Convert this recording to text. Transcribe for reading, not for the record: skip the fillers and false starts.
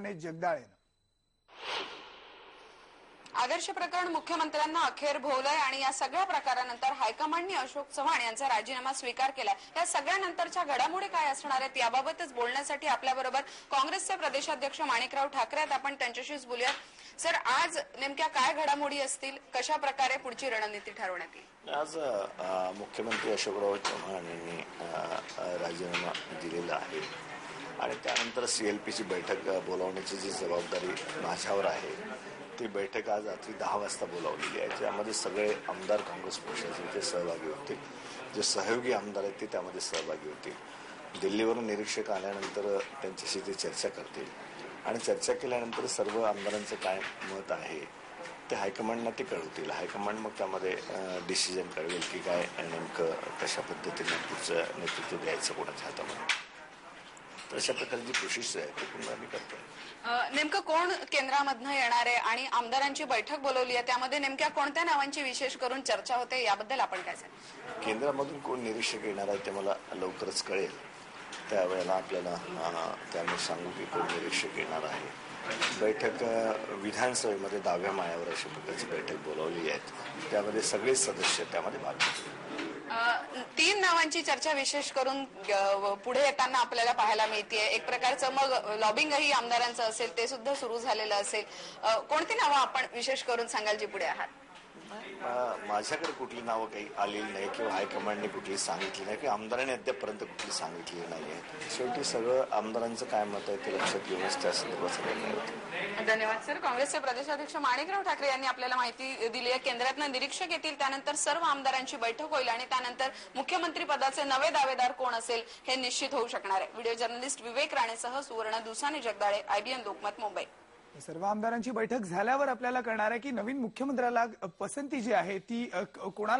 सुवर्ण जगदाळेनं। आदर्श प्रकरण मुख्यमंत्र्यांना अखेर भोवलंय आणि या सगळ्या प्रकारानंतर हायकमांडने अशोक चव्हाण यांचा राजीनामा स्वीकार केलाय। या सगळ्यानंतरच्या घडामोडी काय असणार आहेत याबाबतच बोलण्यासाठी आपल्याबरोबर काँग्रेसचे प्रदेशाध्यक्ष माणिकराव ठाकरे आहेत। आपण त्यांच्याशीच बोलूया। सर, आज नेमक्या काय घडामोडी असतील, कशा प्रकारे पुढची रणनीती ठरवण्यात येईल? आज मुख्यमंत्री अशोकराव चव्हाण यांनी राजीनामा दिलेला आहे आणि त्यानंतर CLPची बैठक बोलावण्याची जी जबाबदारी माझ्यावर आहे ती बैठक आज रात्री 10 वाजता बोलावलेली आहे। ज्यामध्ये सगळे आमदार काँग्रेस पक्षाचे ते सहभागी होतील, जे सहयोगी आमदार आहेत ते त्यामध्ये सहभागी होतील। दिल्लीवरून निरीक्षक आल्यानंतर त्यांच्याशी ते चर्चा करतील आणि चर्चा केल्यानंतर सर्व आमदारांचं काय मत आहे ते हायकमांडना ते कळवतील। हायकमांड मग त्यामध्ये डिसिजन कळवेल की काय नेमकं कशा पद्धतीने पुढचं नेतृत्व द्यायचं कोणाच्या हातामध्ये। तर अशा प्रकारची कोशिश आहे ती पुन्हा आम्ही करतोय। नेमकं कोण केंद्रामधनं येणार आहे आणि आमदारांची बैठक बोलवली आहे, त्यामध्ये नेमक्या कोणत्या नावांची विशेष करून चर्चा होते याबद्दल आपण काय सांगाल? केंद्रामधून कोण निरीक्षक येणार आहे ते मला लवकरच कळेल, त्यावेळेला आपल्याला त्यामुळे सांगू की कोण निरीक्षक येणार आहे। बैठक विधानसभेमध्ये 10व्या माळ्यावर अशा प्रकारची बैठक बोलावली आहे, त्यामध्ये सगळेच सदस्य त्यामध्ये भाग घेतील। 3 नावांची चर्चा विशेष करून पुढे येताना आपल्याला पाहायला मिळते। एक प्रकारचं मग लॉबिंगही आमदारांचं असेल ते सुद्धा सुरू झालेलं असेल। कोणती नावं आपण विशेष करून सांगाल जी पुढे आहात? माझ्याकडे कुठली नावं काही आलेली नाही किंवा हायकमांडने कुठली सांगितली नाही किंवा आमदारांनी अद्यापर्यंत कुठली सांगितली नाही आहे। शेवटी सगळं आमदारांचं काय मत आहे ते लक्षात घेऊनच त्या संदर्भात निर्णय होतो। धन्यवाद सर। काँग्रेसचे प्रदेशाध्यक्ष माणिकराव ठाकरे यांनी आपल्याला माहिती दिली आहे। केंद्रातनं निरीक्षक येतील, त्यानंतर सर्व आमदारांची बैठक होईल आणि त्यानंतर मुख्यमंत्री पदाचे नवे दावेदार कोण असेल हे निश्चित होऊ शकणार आहे। व्हिडिओ जर्नलिस्ट विवेक राणेसह सुवर्ण दुसाने जगदाळे, IBN लोकमत, मुंबई। सर्व आमदारांची बैठक झाल्यावर आपल्याला कळणार आहे की नवीन मुख्यमंत्र्याला पसंती जी आहे ती कोणाला